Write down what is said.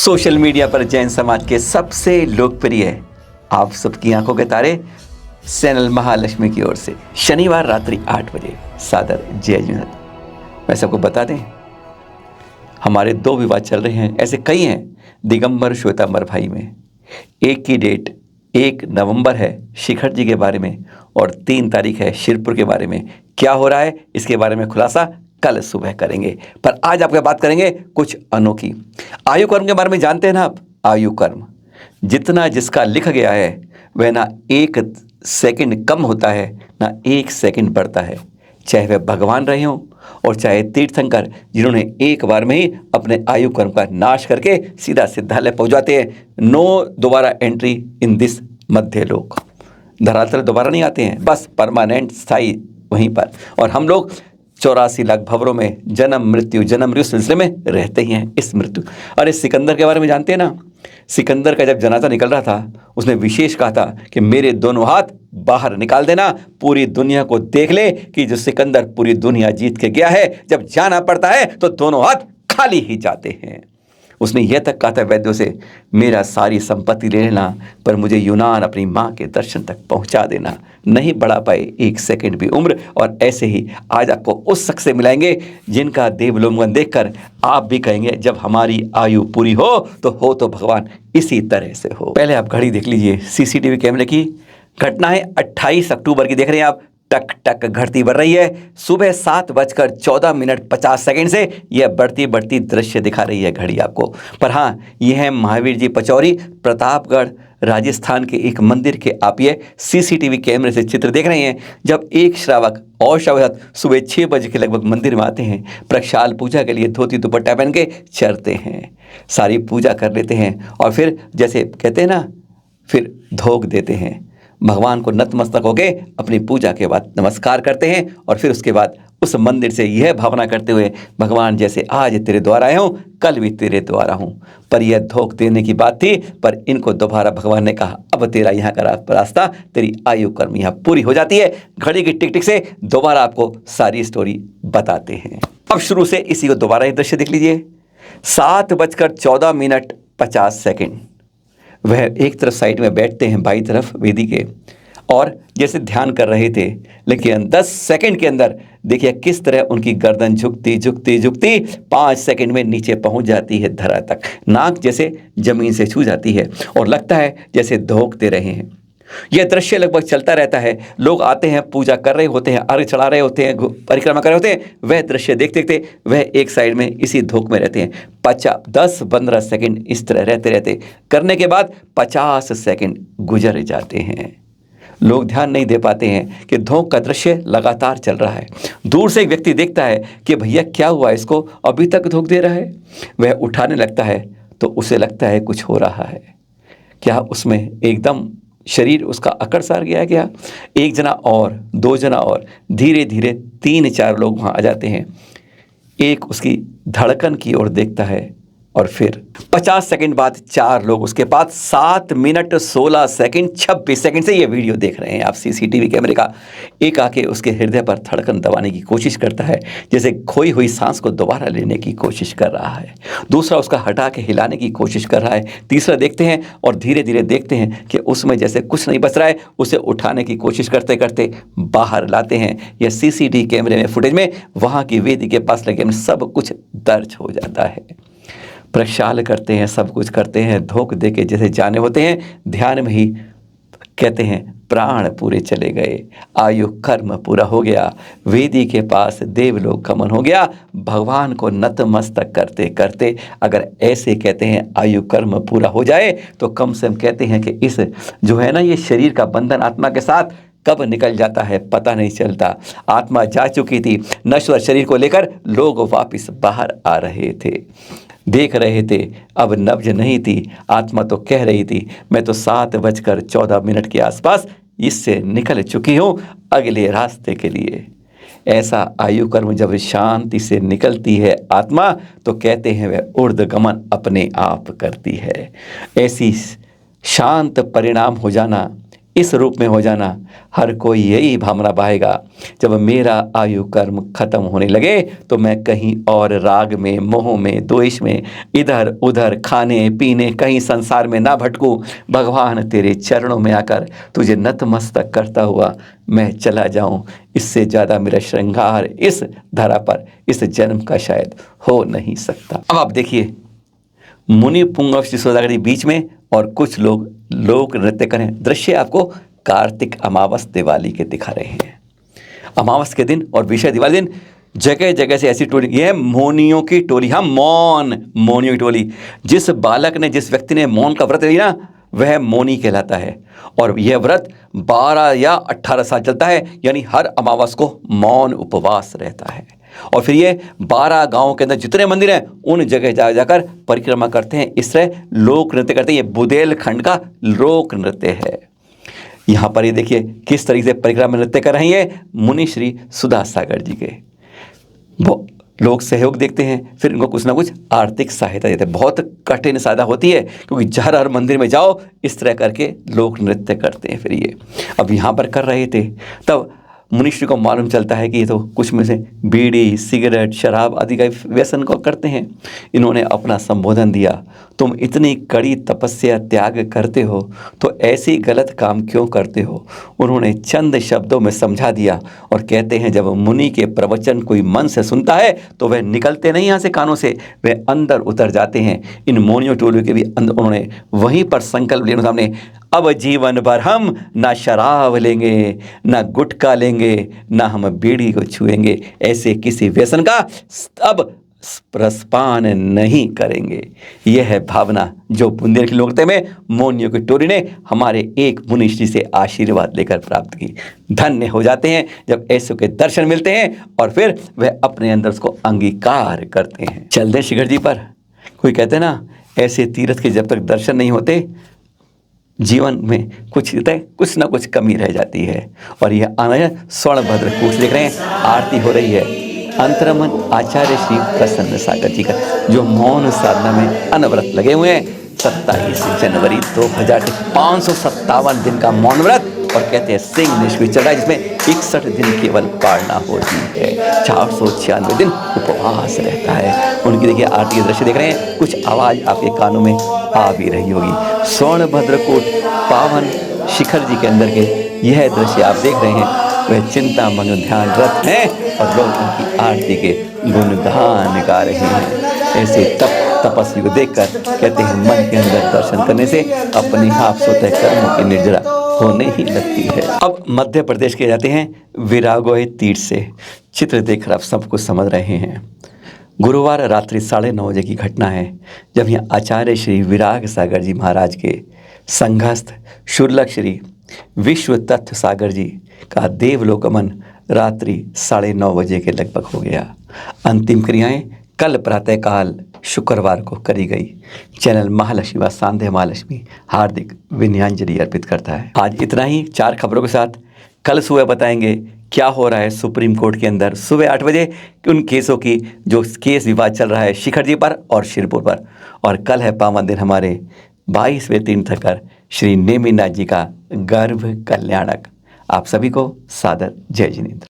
Social media पर जैन समाज के सबसे लोकप्रिय आप सबकी आंखों के तारे चैनल महालक्ष्मी की ओर से शनिवार रात्रि 8 बजे सादर जय जिनेंद्र। मैं सबको बता दें, हमारे 2 विवाह चल रहे हैं, ऐसे कई हैं दिगंबर श्वेतांबर भाई में। एक की डेट 1 नवंबर है शिखर जी के बारे में और 3 तारीख है शिरपुर के बारे में। क्या हो रहा है इसके बारे में खुलासा कल सुबह करेंगे, पर आज आपके बात करेंगे कुछ अनोखी आयु कर्म के बारे में। जानते हैं ना आप, आयु कर्म जितना जिसका लिखा गया है वह ना 1 सेकंड कम होता है ना 1 सेकंड बढ़ता है, चाहे वह भगवान रहे हों और चाहे तीर्थंकर जिन्होंने एक बार में ही अपने आयु कर्म का नाश करके सीधा सिद्धालय पहुंच जाते हैं। नो दोबारा एंट्री इन दिस मध्य लोक, धरातल दोबारा नहीं आते हैं, बस परमानेंट स्थायी वहीं पर। और हम लोग 84 लाख भंवरों में जन्म मृत्यु सिलसिले में रहते ही हैं। इस मृत्यु और इस सिकंदर के बारे में जानते हैं ना, सिकंदर का जब जनाजा निकल रहा था उसने विशेष कहा था कि मेरे दोनों हाथ बाहर निकाल देना, पूरी दुनिया को देख ले कि जो सिकंदर पूरी दुनिया जीत के गया है, जब जाना पड़ता है तो दोनों हाथ खाली ही जाते हैं। उसने यह तक कहा था वैद्यों से, मेरा सारी संपत्ति ले लेना पर मुझे यूनान अपनी माँ के दर्शन तक पहुँचा देना। नहीं बढ़ा पाए 1 सेकंड भी उम्र। और ऐसे ही आज आपको उस शख्स से मिलाएंगे जिनका देवलोकन देखकर आप भी कहेंगे जब हमारी आयु पूरी हो तो भगवान इसी तरह से हो। पहले आप घड़ी देख लीजिए, सीसीटीवी कैमरे की घटना है 28 अक्टूबर की, देख रहे हैं आप, टक टक घड़ती बढ़ रही है। सुबह 7:14 से यह बढ़ती दृश्य दिखा रही है घड़ी आपको। पर हाँ, यह है महावीर जी पचौरी, प्रतापगढ़ राजस्थान के एक मंदिर के आप ये सीसीटीवी कैमरे से चित्र देख रहे हैं। जब एक श्रावक और श्रावक सुबह 6 बजे के लगभग मंदिर में आते हैं, प्रक्षाल पूजा के लिए धोती दुपट्टा पहन के चढ़ते हैं, सारी पूजा कर लेते हैं और फिर जैसे कहते हैं ना, फिर धोख देते हैं। भगवान को नतमस्तक होके अपनी पूजा के बाद नमस्कार करते हैं और फिर उसके बाद उस मंदिर से यह भावना करते हुए, भगवान जैसे आज तेरे द्वार आया हूँ कल भी तेरे द्वार हूँ। पर यह धोख देने की बात थी, पर इनको दोबारा भगवान ने कहा अब तेरा यहाँ का रास्ता, तेरी आयु कर्म यहाँ पूरी हो जाती है। घड़ी की टिक टिक से दोबारा आपको सारी स्टोरी बताते हैं। अब शुरू से इसी को दोबारा ये दृश्य देख लीजिए। 7:14 वह एक तरफ साइड में बैठते हैं, बाई तरफ वेदी के, और जैसे ध्यान कर रहे थे, लेकिन 10 सेकंड के अंदर देखिए किस तरह उनकी गर्दन झुकती 5 सेकंड में नीचे पहुंच जाती है धरा तक। नाक जैसे जमीन से छू जाती है और लगता है जैसे धोखते रहे हैं। यह दृश्य लगभग चलता रहता है। लोग आते हैं, पूजा कर रहे होते हैं, अर्घ्य चढ़ा रहे होते हैं, परिक्रमा कर रहे होते हैं। वह दृश्य देखते देखते वह एक साइड में इसी धोख में रहते हैं। 10-15 सेकंड इस तरह रहते करने के बाद 50 सेकंड गुजर जाते हैं। लोग ध्यान नहीं दे पाते हैं कि धोख का दृश्य लगातार चल रहा है। दूर से एक व्यक्ति देखता है कि भैया क्या हुआ, इसको अभी तक धोख दे रहा है। वह उठाने लगता है तो उसे लगता है कुछ हो रहा है। क्या उसमें एकदम शरीर उसका अकड़ सार गया क्या? 1 जना और 2 जना और धीरे धीरे 3-4 लोग वहाँ आ जाते हैं। एक उसकी धड़कन की ओर देखता है और फिर 50 सेकंड बाद 4 लोग उसके पास 7 मिनट 16 सेकंड 26 सेकंड से ये वीडियो देख रहे हैं आप सीसीटीवी कैमरे का। एक आके उसके हृदय पर धड़कन दबाने की कोशिश करता है, जैसे खोई हुई सांस को दोबारा लेने की कोशिश कर रहा है। दूसरा उसका हटा के हिलाने की कोशिश कर रहा है। तीसरा देखते हैं और धीरे धीरे देखते हैं कि उसमें जैसे कुछ नहीं बच रहा है। उसे उठाने की कोशिश करते करते बाहर लाते हैं। यह सीसीटीवी कैमरे में फुटेज में वहाँ की वेदी के पास लगे सब कुछ दर्ज हो जाता है। प्रक्षाल करते हैं, सब कुछ करते हैं, धोख दे के जैसे जाने होते हैं। ध्यान में ही कहते हैं प्राण पूरे चले गए, आयु कर्म पूरा हो गया, वेदी के पास देवलोक गमन हो गया। भगवान को नतमस्तक करते करते अगर ऐसे कहते हैं आयु कर्म पूरा हो जाए तो कम से कम कहते हैं कि इस जो है ना, ये शरीर का बंधन आत्मा के साथ कब निकल जाता है पता नहीं चलता। आत्मा जा चुकी थी, नश्वर शरीर को लेकर लोग वापस बाहर आ रहे थे, देख रहे थे। अब नब्ज नहीं थी, आत्मा तो कह रही थी मैं तो 7:14 के आसपास इससे निकल चुकी हूँ अगले रास्ते के लिए। ऐसा आयु कर्म जब शांति से निकलती है आत्मा तो कहते हैं वह ऊर्ध्वगमन अपने आप करती है। ऐसी शांत परिणाम हो जाना इस रूप में हो जाना, हर कोई यही भावना पाएगा। जब मेरा आयु कर्म खत्म होने लगे तो मैं कहीं और राग में, मोह में, द्वेष में, इधर उधर खाने पीने कहीं संसार में ना भटकूं। भगवान तेरे चरणों में आकर तुझे नतमस्तक करता हुआ मैं चला जाऊं। इससे ज़्यादा मेरा श्रृंगार इस धरा पर इस जन्म का शायद हो नहीं सकता। अब आप देखिए, मुनि पुंगव श्री सौदागर जी बीच में और कुछ लोग लोक नृत्य करें। दृश्य आपको कार्तिक अमावस दिवाली के दिखा रहे हैं। अमावस के दिन और विषय दिवाली दिन जगह जगह से ऐसी टोली, ये है मोनियों की टोली। हम मोनियों की टोली। जिस बालक ने, जिस व्यक्ति ने मौन का व्रत लिया ना, वह मौनी कहलाता है। और यह व्रत 12 या 18 साल चलता है, यानी हर अमावस को मौन उपवास रहता है। और फिर ये 12 गांवों के अंदर जितने मंदिर हैं उन जगह जा जाकर परिक्रमा करते हैं। इस तरह लोक नृत्य करते हैं। ये बुंदेलखंड का लोक नृत्य है। यहाँ पर ये देखिए किस तरीके से परिक्रमा नृत्य कर रहे हैं मुनि श्री सुधा सागर जी के। वो लोग सहयोग देखते हैं, फिर इनको कुछ ना कुछ आर्थिक सहायता देते हैं। बहुत कठिन साधा होती है, क्योंकि हर मंदिर में जाओ इस तरह करके लोक नृत्य करते हैं। फिर ये अब यहाँ पर कर रहे थे, तब मुनिश्री को मालूम चलता है कि ये तो कुछ में से बीड़ी, सिगरेट, शराब आदि का व्यसन को करते हैं। इन्होंने अपना संबोधन दिया, तुम इतनी कड़ी तपस्या त्याग करते हो तो ऐसी गलत काम क्यों करते हो। उन्होंने चंद शब्दों में समझा दिया और कहते हैं, जब मुनि के प्रवचन कोई मन से सुनता है तो वह निकलते नहीं यहाँ से कानों से, वह अंदर उतर जाते हैं। इन मोनियों टोलियों के भी अंदर उन्होंने वहीं पर संकल्प लिया सामने, अब जीवन भर हम ना शराब लेंगे, ना गुटखा लेंगे, ना हम बीड़ी को छुएंगे, ऐसे किसी व्यसन का अब प्रस्पान नहीं करेंगे। यह है भावना जो बुंदेल के लोकते में मोनियों की टोली ने हमारे एक मुनिश्री से आशीर्वाद लेकर प्राप्त की। धन्य हो जाते हैं जब ऐसे के दर्शन मिलते हैं और फिर वह अपने अंदर उसको अंगीकार करते हैं। चल दे शिखर जी पर। कोई कहते हैं ना, ऐसे तीर्थ के जब तक दर्शन नहीं होते जीवन में कुछ ना कुछ कमी रह जाती है। और यह आनंद स्वर्णभद्र कूट देख रहे हैं, आरती हो रही है। अंतरमन आचार्य श्री प्रसन्न सागर जी का जो मौन साधना में अनवरत लगे हुए हैं। 27 जनवरी 2000 557 दिन का मौन व्रत, और कहते हैं सिंह निष्क्रिय चल रहा है, जिसमें 61 दिन केवल पालना होती है, 496 दिन उपवास रहता है। उनकी देखिए आरती के दृश्य देख रहे हैं, कुछ आवाज़ आपके कानों में आ भी रही होगी। स्वर्णभद्रकूट पावन शिखर जी के अंदर के यह दृश्य आप देख रहे हैं, वह चिंतामग्न ध्यान रत हैं और लोग उनकी आरती के गुणगान गा रहे हैं। ऐसे तपस्वी को देखकर कहते हैं, मन के अंदर दर्शन करने से अपने आप स्वतः कर्मों की निर्जरा होने ही लगती है। अब मध्य प्रदेश के जाते हैं विरागोय तीर्थ से। चित्र देखकर आप सब कुछ समझ रहे हैं। गुरुवार रात्रि 9:30 बजे की घटना है, जब यहाँ आचार्य श्री विराग सागर जी महाराज के संघस्थ शुल्लक श्री विश्व तत्व सागर जी का देवलोकगमन रात्रि 9:30 बजे के लगभग हो गया। अंतिम क्रियाएं कल प्रातःकाल शुक्रवार को करी गई। चैनल महालक्ष्मी व सांध्य महालक्ष्मी हार्दिक विनयांजलि अर्पित करता है। आज इतना ही 4 खबरों के साथ। कल सुबह बताएंगे क्या हो रहा है सुप्रीम कोर्ट के अंदर सुबह 8 बजे, उन केसों की जो केस विवाद चल रहा है शिखर जी पर और शिरपुर पर। और कल है पावन दिन हमारे 22वें तीर्थंकर श्री नेमिनाथ जी का गर्भ कल्याणक। आप सभी को सादर जय जिनेंद्र।